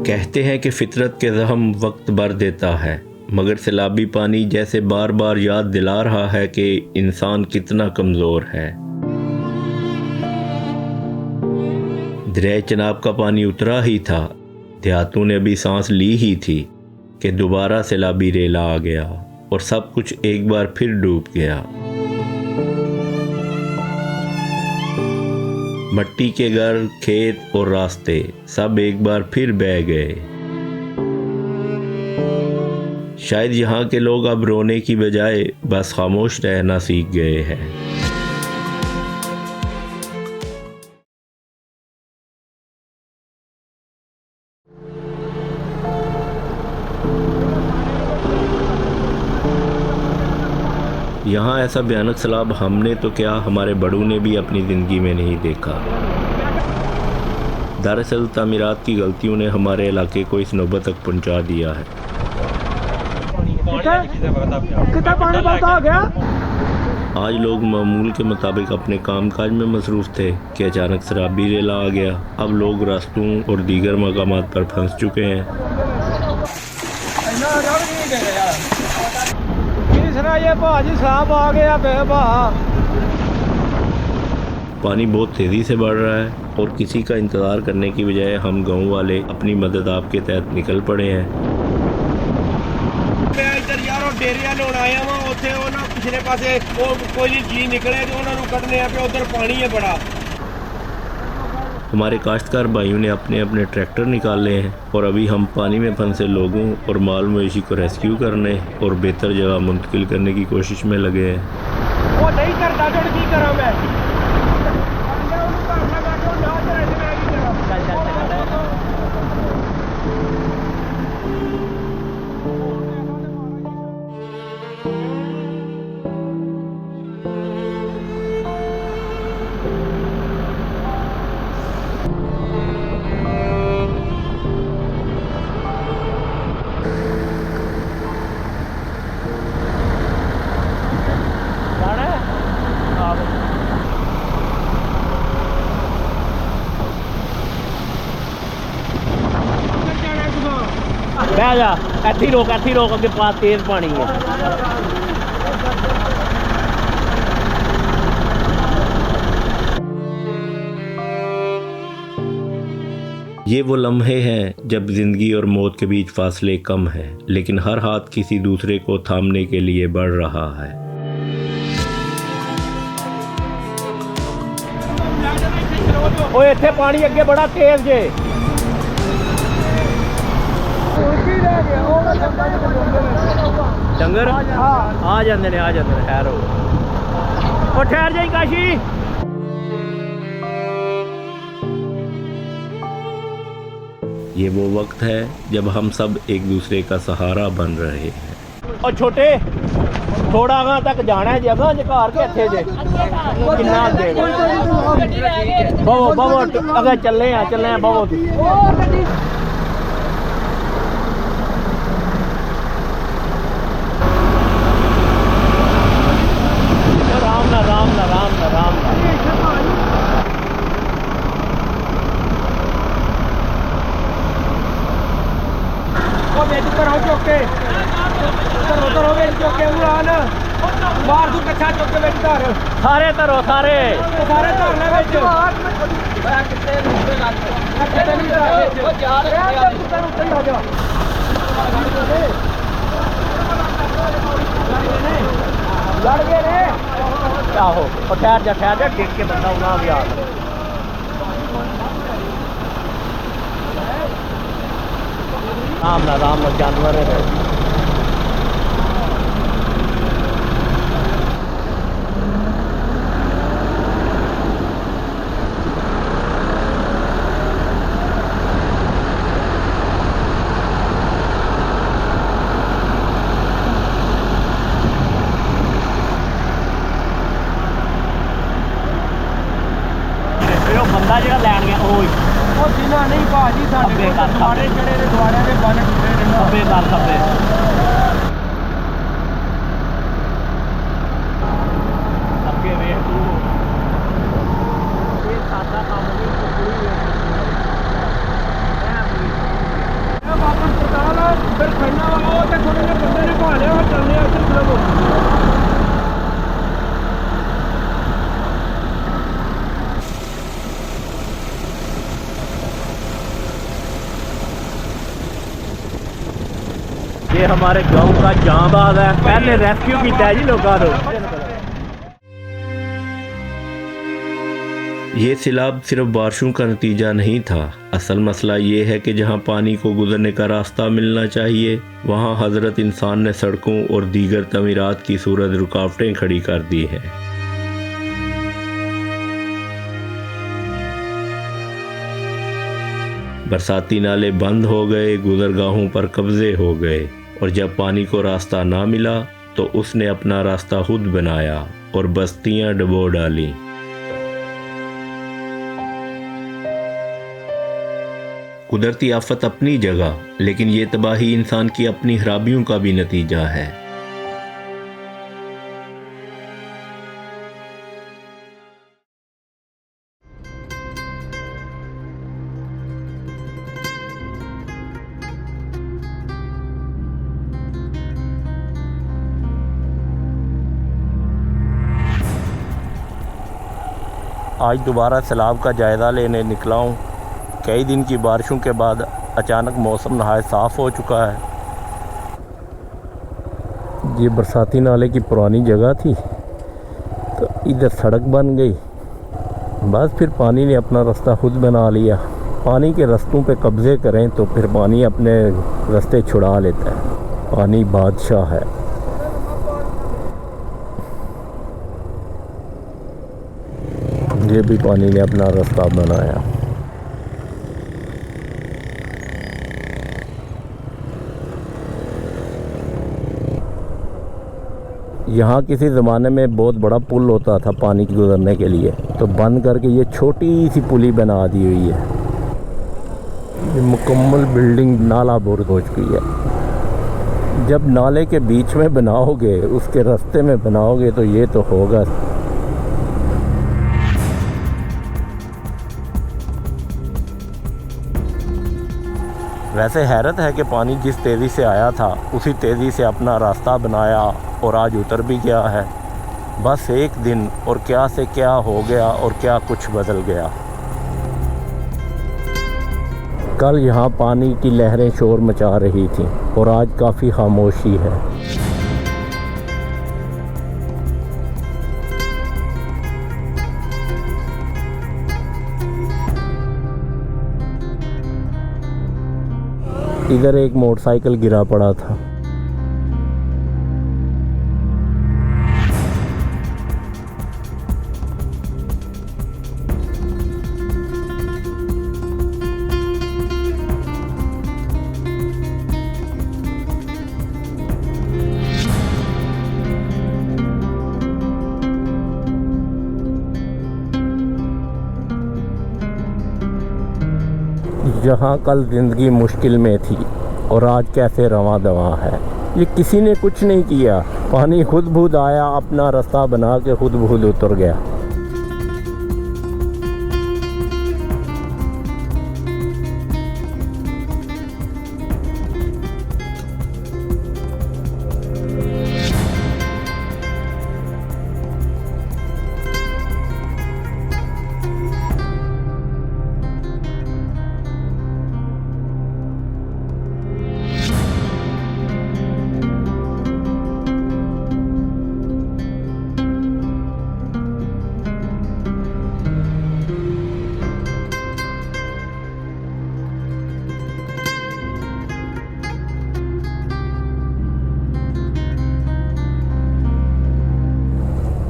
कहते हैं कि फितरत के ज़ख्म वक्त भर देता है, मगर सैलाबी पानी जैसे बार बार याद दिला रहा है कि इंसान कितना कमज़ोर है। दरिया चनाब का पानी उतरा ही था, देहातों ने अभी सांस ली ही थी कि दोबारा सैलाबी रेला आ गया और सब कुछ एक बार फिर डूब गया। मट्टी के घर, खेत और रास्ते सब एक बार फिर बह गए। शायद यहाँ के लोग अब रोने की बजाय बस खामोश रहना सीख गए हैं। यहाँ ऐसा भयानक सैलाब हमने तो क्या, हमारे बड़ों ने भी अपनी ज़िंदगी में नहीं देखा। दरअसल तामीरात की गलतियों ने हमारे इलाके को इस नौबत तक पहुँचा दिया है। कितना पानी बढ़ता हो गया? आज लोग मामूल के मुताबिक अपने कामकाज में मसरूफ़ थे कि अचानक सैलाबी रेला आ गया। अब लोग रास्तों और दीगर मकामात पर फंस चुके हैं। ये भाजी साहब आ गया बेबा। पानी बहुत तेज़ी से बढ़ रहा है और किसी का इंतज़ार करने की बजाय हम गांव वाले अपनी मदद आपके तहत निकल पड़े हैं। मैं इधर यारों डेरिया लोन आया वहाँ उसे वो ना पिछले पासे वो कोई चीज निकले तो उन्होंने कटने पे उधर पानी है बड़ा। हमारे काश्तकार भाइयों ने अपने अपने ट्रैक्टर निकाले हैं और अभी हम पानी में फंसे लोगों और माल मवेशी को रेस्क्यू करने और बेहतर जगह मुंतकिल करने की कोशिश में लगे हैं। वो नहीं करता तो की करा मैं। बह जा, ऐथी रोक अगे पास तेज पानी है। ये वो लम्हे हैं जब जिंदगी और मौत के बीच फासले कम है, लेकिन हर हाथ किसी दूसरे को थामने के लिए बढ़ रहा है। ओए इत्थे पानी अगे बड़ा तेज जे। डंगर आ जाते हैं ठहरो। और ठहर जाई काशी। ये वो वक्त है जब हम सब एक दूसरे का सहारा बन रहे हैं। और छोटे थोड़ा आगा तक जाना है, जगह जकार के इत्थे जे किन्ना दे बवो अगर चले हैं बवो। राम चौके बाहर तू कच्छा चौके में धर सारे धरो सारे लड़ गए रे। आहो और ठहर जा टिक के बंदा उड़ा गया। राम ना जानवर है। बंदा जो लैन गया वो जिन्ना नहीं भाजी साढ़े दुआरे चढ़े ने दुआरे के बन टुटे ने खब्बे कर खब्बे। अगे वेख तू ये सादा काम नहीं कुड़ी ਫਿਰ ਖੰਨਾ ਉਹ ਤੇ ਥੋੜੇ ਜਿਹੇ ਬੰਦੇ ਨੇ ਘਾ ਲਿਆ ਚੱਲਦੇ ਆ ਇੱਧਰ ਫਿਲਮ ये हमारे गांव का जांबाज है, पहले रेस्क्यू किया है जी लोगों को। ये सैलाब सिर्फ बारिशों का नतीजा नहीं था। असल मसला ये है कि जहाँ पानी को गुजरने का रास्ता मिलना चाहिए वहाँ हजरत इंसान ने सड़कों और दीगर तमीरात की सूरत रुकावटें खड़ी कर दी हैं। बरसाती नाले बंद हो गए, गुजरगाहों पर कब्जे हो गए और जब पानी को रास्ता ना मिला तो उसने अपना रास्ता खुद बनाया और बस्तियां डुबो डाली। कुदरती आफत अपनी जगह, लेकिन ये तबाही इंसान की अपनी खराबियों का भी नतीजा है। आज दोबारा सैलाब का जायज़ा लेने निकला हूँ। कई दिन की बारिशों के बाद अचानक मौसम नहायत साफ़ हो चुका है। ये बरसाती नाले की पुरानी जगह थी तो इधर सड़क बन गई, बस फिर पानी ने अपना रास्ता खुद बना लिया। पानी के रास्तों पे कब्ज़े करें तो फिर पानी अपने रास्ते छुड़ा लेता है। पानी बादशाह है। ये भी पानी ने अपना रास्ता बनाया। यहाँ किसी ज़माने में बहुत बड़ा पुल होता था पानी की गुजरने के लिए, तो बंद करके ये छोटी सी पुली बना दी हुई है। ये मुकम्मल बिल्डिंग नाला बोर हो चुकी है। जब नाले के बीच में बनाओगे, उसके रास्ते में बनाओगे तो ये तो होगा। वैसे हैरत है कि पानी जिस तेज़ी से आया था उसी तेज़ी से अपना रास्ता बनाया और आज उतर भी गया है। बस एक दिन और क्या से क्या हो गया और क्या कुछ बदल गया। कल यहाँ पानी की लहरें शोर मचा रही थीं और आज काफ़ी खामोशी है। इधर एक मोटरसाइकिल गिरा पड़ा था। जहाँ कल ज़िंदगी मुश्किल में थी और आज कैसे रवां दवां है। ये किसी ने कुछ नहीं किया, पानी खुद बुद आया, अपना रास्ता बना के खुद बुद उतर गया।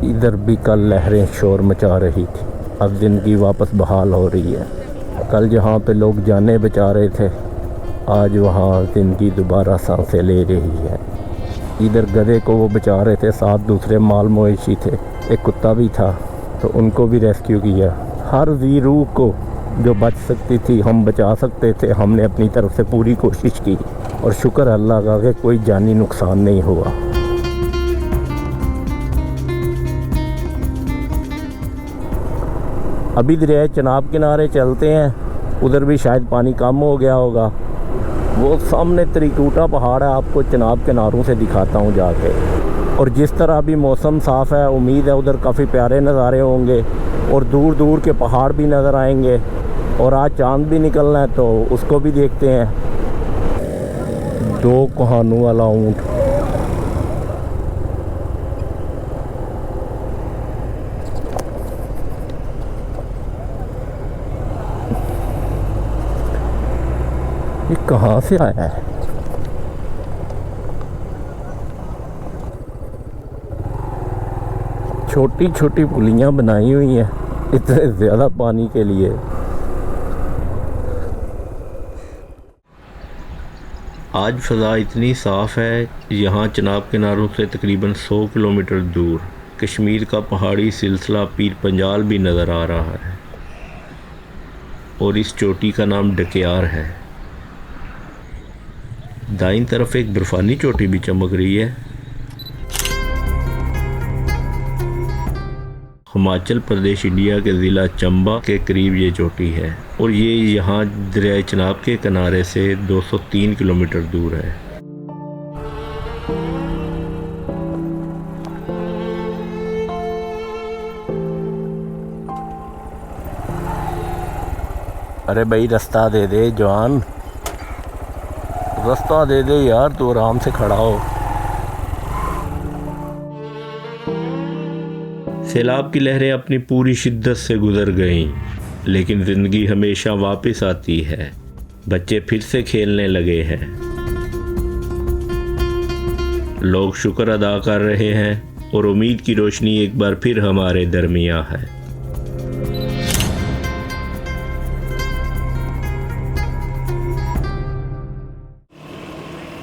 इधर भी कल लहरें शोर मचा रही थी। अब ज़िंदगी वापस बहाल हो रही है। कल जहाँ पे लोग जानें बचा रहे थे, आज वहाँ ज़िंदगी दोबारा सांसें ले रही है। इधर गधे को वो बचा रहे थे, साथ दूसरे माल मवेशी थे, एक कुत्ता भी था, तो उनको भी रेस्क्यू किया। हर जी रूह को जो बच सकती थी हम बचा सकते थे, हमने अपनी तरफ से पूरी कोशिश की और शुक्र अल्लाह का कि कोई जानी नुकसान नहीं हुआ। अभी दरिया चनाब किनारे चलते हैं, उधर भी शायद पानी कम हो गया होगा। वो सामने त्रिकुटा पहाड़ है, आपको चिनाब किनारों से दिखाता हूँ जाके। और जिस तरह अभी मौसम साफ़ है, उम्मीद है उधर काफ़ी प्यारे नज़ारे होंगे और दूर दूर के पहाड़ भी नज़र आएंगे। और आज चांद भी निकलना है तो उसको भी देखते हैं। 2 कहानों वाला ऊँट, ये कहाँ से आया है? छोटी छोटी पुलियाँ बनाई हुई हैं इतने ज़्यादा पानी के लिए। आज फ़ज़ा इतनी साफ़ है, यहाँ चिनाब किनारों से तकरीबन 100 किलोमीटर दूर कश्मीर का पहाड़ी सिलसिला पीर पंजाल भी नज़र आ रहा है और इस चोटी का नाम डकियार है। दाईं तरफ एक बर्फ़ानी चोटी भी चमक रही है। हिमाचल प्रदेश इंडिया के ज़िला चंबा के करीब ये चोटी है और ये यहाँ दरिया चिनाब के किनारे से 203 किलोमीटर दूर है। अरे भाई रास्ता दे दे जवान, रास्ता दे दे यार, तू आराम से खड़ा हो। सैलाब की लहरें अपनी पूरी शिद्दत से गुजर गईं, लेकिन ज़िंदगी हमेशा वापस आती है। बच्चे फिर से खेलने लगे हैं, लोग शुक्र अदा कर रहे हैं और उम्मीद की रोशनी एक बार फिर हमारे दरमियाँ है।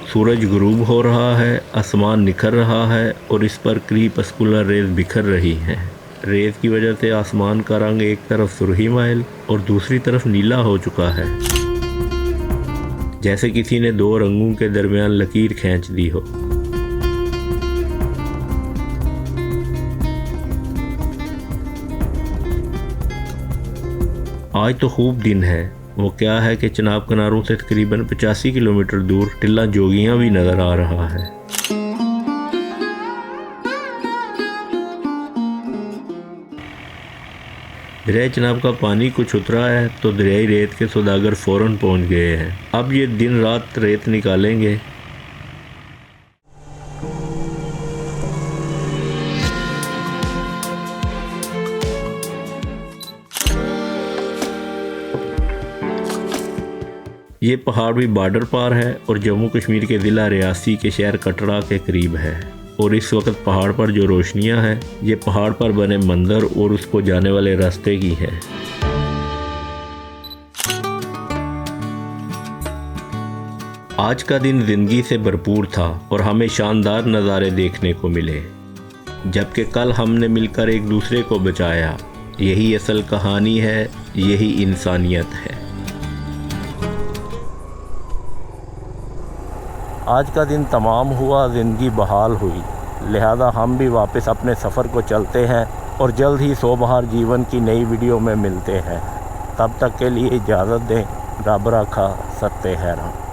सूरज गुरूब हो रहा है, आसमान निखर रहा है और इस पर क्रीपस्कुलर रेत बिखर रही हैं। रेत की वजह से आसमान का रंग एक तरफ सुरही माइल और दूसरी तरफ नीला हो चुका है, जैसे किसी ने 2 रंगों के दरमियान लकीर खींच दी हो। आज तो खूब दिन है। वो क्या है कि चिनाब किनारों से तकरीबन 85 किलोमीटर दूर टिल्ला जोगियां भी नज़र आ रहा है। दरिया चिनाब का पानी कुछ उतरा है तो दरियाई रेत के सौदागर फ़ौरन पहुंच गए हैं। अब ये दिन रात रेत निकालेंगे। ये पहाड़ भी बॉर्डर पार है और जम्मू कश्मीर के ज़िला रियासी के शहर कटरा के करीब है। और इस वक्त पहाड़ पर जो रोशनियां हैं, ये पहाड़ पर बने मंदिर और उसको जाने वाले रास्ते की है। आज का दिन ज़िंदगी से भरपूर था और हमें शानदार नज़ारे देखने को मिले, जबकि कल हमने मिलकर एक दूसरे को बचाया। यही असल कहानी है, यही इंसानियत है। आज का दिन तमाम हुआ, ज़िंदगी बहाल हुई, लिहाजा हम भी वापस अपने सफ़र को चलते हैं और जल्द ही 100 बहार जीवन की नई वीडियो में मिलते हैं। तब तक के लिए इजाज़त दें। रब राखा, सत्ते हैरान।